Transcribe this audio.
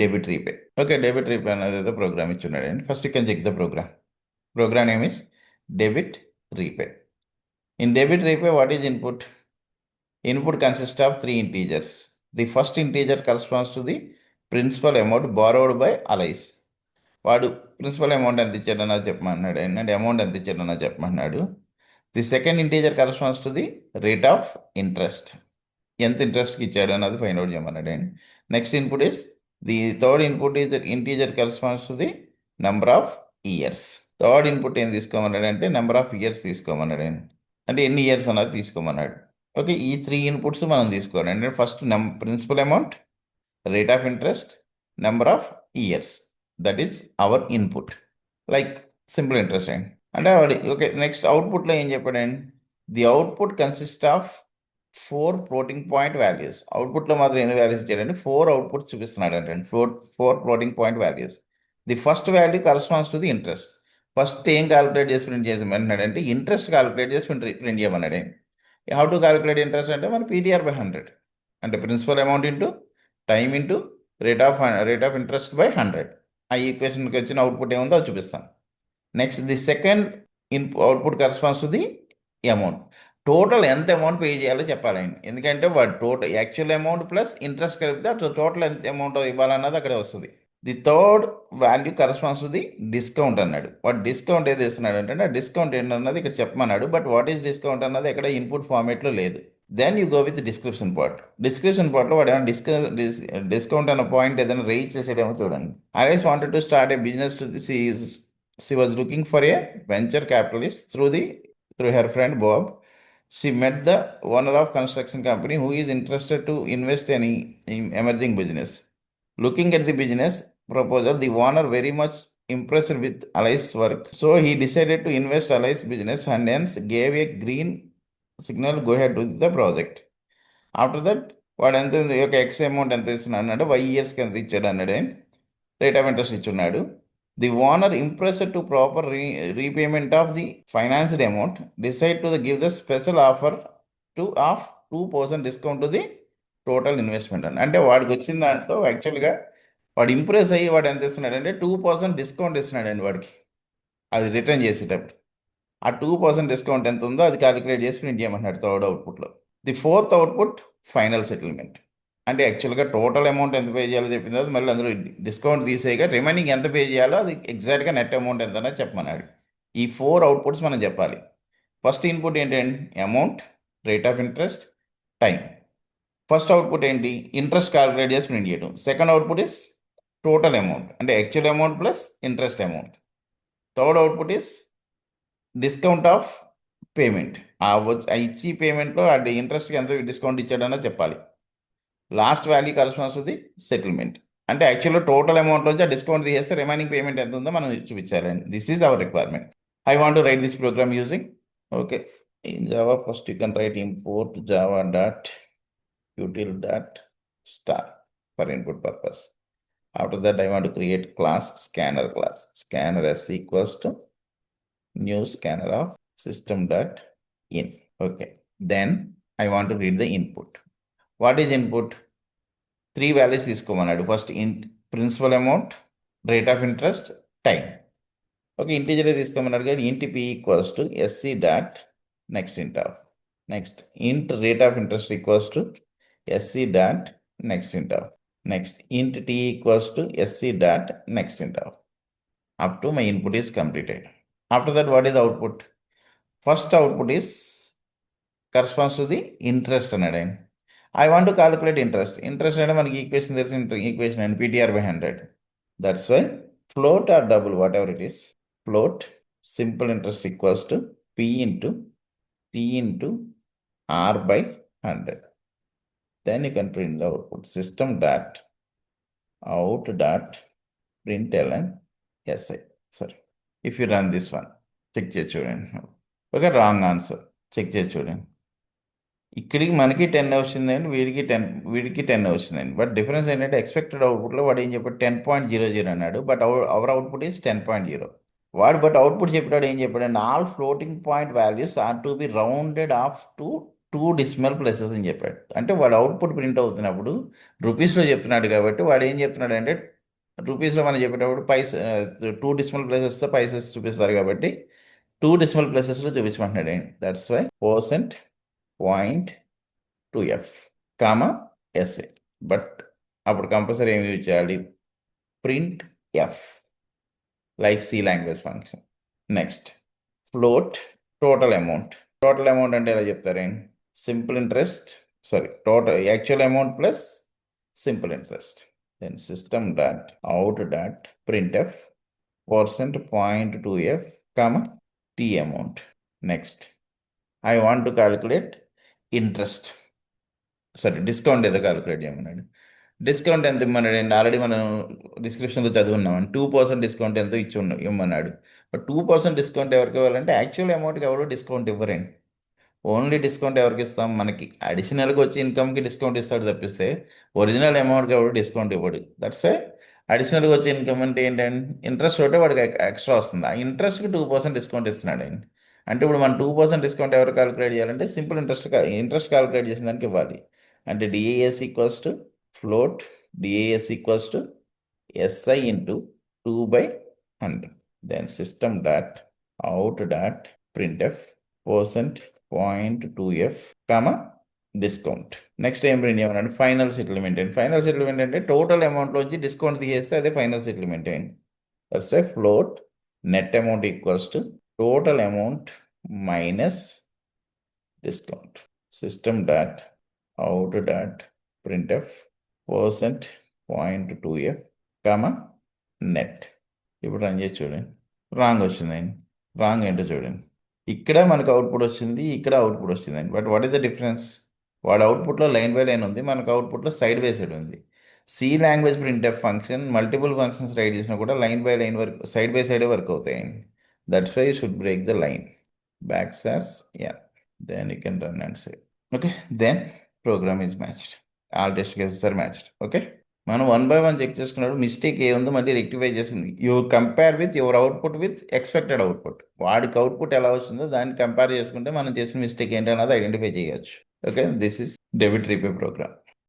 Debit repay. Okay, debit repay అనేది ఏదో program ఇచ్చున్నాడండి. First you can check the program. Program name is debit repay. In debit repay, what is input? Input consists of three integers. The first integer corresponds to the principal amount borrowed by Alice. వాడు principal amount ఎంత ఇచ్చాడన్నా చెప్పమన్నాడు and amount ఎంత ఇచ్చాడన్నా చెప్పమన్నాడు. The second integer corresponds to the rate of interest. ఎంత ఇంట్రెస్ట్కి ఇచ్చాడు అన్నది find out చేయమన్నాడు అండి. Next input is the third input is integer corresponds to the number of years. Third input ఏం తీసుకోమన్నాడు అంటే నెంబర్ ఆఫ్ ఇయర్స్ తీసుకోమన్నాడు అండి. అంటే ఎన్ని ఇయర్స్ అన్నది తీసుకోమన్నాడు. ఓకే, ఈ త్రీ ఇన్పుట్స్ మనం తీసుకోవాలి అంటే first principal amount, rate of interest, number of years. That is our input, like simple interest అండి. అంటే వాడి ఓకే, నెక్స్ట్ అవుట్పుట్లో ఏం చెప్పాడండి? The output consist of 4 floating point values. అవుట్పుట్లో మాత్రం ఎన్ని వాల్యూస్ ఇచ్చాడండి? 4 అవుట్పుట్స్ చూపిస్తున్నాడు అంటే 4 floating point values. The first value corresponds to the interest. First ఏం క్యాలిక్యులేట్ చేసి ప్రింట్ చేయమన్నాడు అంటే ఇంట్రెస్ట్ క్యాలిక్యులేట్ చేసి ప్రింట్ చేయమన్నాడు. హౌ టు క్యాలిక్యులేట్ ఇంట్రెస్ట్ అంటే మన పీటీఆర్ బై 100 అంటే principal amount into time into rate of interest by 100. ఆ ఈక్వేషన్కి వచ్చిన అవుట్పుట్ ఏముందో అది చూపిస్తాను. Next the second output corresponds to the amount. Total ఎంత అమౌంట్ పే చేయాలో చెప్పాలండి. ఎందుకంటే వాడు total actual amount plus interest కలిపితే టోటల్ ఎంత అమౌంట్ ఇవ్వాలన్నది అక్కడే వస్తుంది. The third value corresponds to the discount అన్నాడు. వాడు డిస్కౌంట్ ఏది ఇస్తున్నాడు అంటే ఆ డిస్కౌంట్ ఏంటన్నది ఇక్కడ చెప్పమన్నాడు. బట్ వాట్ ఈస్ డిస్కౌంట్ అన్నది ఎక్కడ ఇన్పుట్ ఫార్మేట్లో లేదు. Then you go with description part. Description పార్ట్లో వాడు ఏమైనా డిస్కౌంట్ అన్న పాయింట్ ఏదైనా రేజ్ చేసేటేమో చూడండి. Ice wanted to start A business to she was looking for a venture capitalist through her friend Bob. She met the owner of construction company who is interested to invest in emerging business. Looking at the business proposal, the owner very much impressed with Alice's work. So he decided to invest Alice's business and hence gave a green signal go ahead with the project. After that, వాడు ఎంత ఒక X amount ఎంత ఇస్తున్నాడు అన్నాడు, 5 ఇయర్స్కి ఎంత ఇచ్చాడు అన్నాడు, రేట్ ఆఫ్ ఇంట్రెస్ట్ ఇచ్చున్నాడు. The owner, impressed to proper repayment of the financed amount, decide to give the special offer of 2% discount to the total investment అని. అంటే వాడికి వచ్చిన దాంట్లో యాక్చువల్గా వాడు ఇంప్రెస్ అయ్యి వాడు ఎంత ఇస్తున్నాడు అంటే 2% డిస్కౌంట్ ఇస్తున్నాడండి వాడికి, అది రిటర్న్ చేసేటప్పుడు. ఆ 2% డిస్కౌంట్ ఎంత ఉందో అది క్యాలిక్యులేట్ చేసి ప్రింట్ చేయమంటున్నాడు థర్డ్ అవుట్పుట్లో. The fourth output final settlement. అంటే యాక్చువల్గా టోటల్ అమౌంట్ ఎంత పే చేయాలో చెప్పిన తర్వాత మళ్ళీ అందులో డిస్కౌంట్ తీసేయగా రిమైనింగ్ ఎంత పే చేయాలో అది ఎగ్జాక్ట్గా నెట్ అమౌంట్ ఎంత అనేది చెప్పమన్నాడు. ఈ 4 అవుట్పుట్స్ మనం చెప్పాలి. ఫస్ట్ ఇన్పుట్ ఏంటండి? Amount, rate of interest, time. First output ఏంటి? ఇంట్రెస్ట్ క్యాలిక్యులేట్ చేసి ప్రింట్ చేయడం. Second output is total amount అంటే actual amount plus interest amount. Third output is discount of payment. ఆ ఇచ్చి పేమెంట్లో ఆ ఇంట్రెస్ట్కి ఎంత డిస్కౌంట్ ఇచ్చాడన్నా చెప్పాలి. Last value corresponds to the settlement. అంటే యాక్చువల్గా టోటల్ అమౌంట్ నుంచి ఆ డిస్కౌంట్ తీసేస్తే రిమైనింగ్ పేమెంట్ ఎంత ఉందో మనం చూపించాలండి. This is our requirement. I want to write this program using okay in Java. First you can write import Java dot util dot star for input purpose. After that, I want to create class scanner class. Scanner s equals to new scanner of system dot in. Okay. Then I want to read the input. What is input? 3 values తీసుకోమన్నాడు. First principal amount, rate of interest, time. Okay, integer తీసుకోమన్నాడు కానీ int p equals to sc dot next int of. Next int rate of interest equals to sc dot next int of. Next int t equals to sc dot next int of. Up to my input is completed. After that what is output? First output is corresponds to the interest అన్నాడు. I want to calculate interest. Interest అంటే మనకి equation తెలిసిన equation అండి, PTR by 100. That's why float or double whatever it is, float simple interest equals to P into T into R by 100. Then you can print the output. System dot out dot println si. Sorry. If you run this one, check చేసి చూడండి. Okay, wrong answer. Check చేసి చూడండి. ఇక్కడికి మనకి 10 వచ్చిందండి, వీడికి 10 వచ్చిందండి. But difference ఏంటంటే ఎక్స్పెక్టెడ్ అవుట్పుట్లో వాడు ఏం చెప్పాడు? 10.00 అన్నాడు. But our output is 10.0. వాడు అవుట్పుట్ చెప్పాడు ఏం చెప్పాడండి? All floating point values are to be rounded off to 2 decimal places అని చెప్పాడు. అంటే వాడు అవుట్పుట్ ప్రింట్ అవుతున్నప్పుడు రూపీస్లో చెప్తున్నాడు కాబట్టి వాడు ఏం చెప్తున్నాడు అంటే రూపీస్లో మనం చెప్పేటప్పుడు 2 డెసిమల్ ప్లేసెస్తో పైసెస్ చూపిస్తారు కాబట్టి 2 డెసిమల్ ప్లేసెస్లో చూపించమంటున్నాడు అండి. That's why percent point 2f comma SA. But అప్పుడు కంపల్సరీ ఏమి యూజ్ చేయాలి? Printf like C language function. Next float total amount. Total amount అంటే ఎలా చెప్తారేంటి? Simple interest total actual amount plus simple interest. Then system dot out dot printf percent point 2f comma T amount. Next I want to calculate interest, discount ఏదో calculate చేయమన్నాడు. Discount ఎంత ఇమ్మన్నాడు అండి? Already మనం డిస్క్రిప్షన్లో చదువున్నాం. 2% డిస్కౌంట్ ఎంతో ఇమ్మన్నాడు. But 2% discount ఎవరికి ఇవ్వాలంటే యాక్చువల్ అమౌంట్కి ఎవరు డిస్కౌంట్ ఇవ్వరండి. ఓన్లీ డిస్కౌంట్ ఎవరికి ఇస్తాం? మనకి అడిషనల్గా వచ్చి ఇన్కమ్కి డిస్కౌంట్ ఇస్తాడు తప్పిస్తే ఒరిజినల్ అమౌంట్కి ఎవరు డిస్కౌంట్ ఇవ్వడు. దట్స్ ఏ అడిషనల్గా వచ్చే ఇన్కమ్ అంటే ఏంటంటే ఇంట్రెస్ట్ ఒకటే వాడికి ఎక్స్ట్రా వస్తుంది. ఆ ఇంట్రెస్ట్కి 2% డిస్కౌంట్ ఇస్తున్నాడు అండి. అంటే ఇప్పుడు మనం 2% డిస్కౌంట్ ఎవరు క్యాలిక్యులేట్ చేయాలంటే సింపుల్ ఇంట్రెస్ట్ క్యాలిక్యులేట్ చేసిన దానికి ఇవ్వాలి. అంటే DAS equals to float DAS equals to SI into 2/100. Then system dot out dot printf percent point 2f comma discount. Next ఏం ప్రింట్ చేయమన్నాడు? ఫైనల్ సెటిల్మెంట్ అండి. ఫైనల్ సెటిల్మెంట్ అంటే టోటల్ అమౌంట్లోంచి డిస్కౌంట్ తీసేస్తే అదే ఫైనల్ సెటిల్మెంట్ అండి. That's a float net amount equals to total amount minus discount. System dot out dot printf percent point 2f comma net. ఇప్పుడు run చేసి చూడండి. రాంగ్ వచ్చిందండి. రాంగ్ ఏంటో చూడండి. ఇక్కడ మనకు అవుట్పుట్ వచ్చింది, ఇక్కడ అవుట్పుట్ వచ్చిందండి. But what is the difference? వాడు అవుట్పుట్లో లైన్ బై లైన్ ఉంది, మనకు అవుట్పుట్లో సైడ్ బై సైడ్ ఉంది. C language printf function multiple functions write చేసినా కూడా line by line work side by సైడే వర్క్ అవుతాయండి. That's why you should break the line /n. Then you can run and save. Okay, then program is matched. All test cases are matched. Okay, మనం 1 by 1 check చేసుకున్నప్పుడు mistake ఏ ఉందో మళ్ళీ rectify చేసుకుంది. You compare with your output with expected output. వాడికి output ఎలా వస్తుందో దాన్ని compare చేసుకుంటే మనం చేసిన మిస్టేక్ ఏంటన్నది ఐడెంటిఫై చేయొచ్చు. Okay, this is debit repay programme.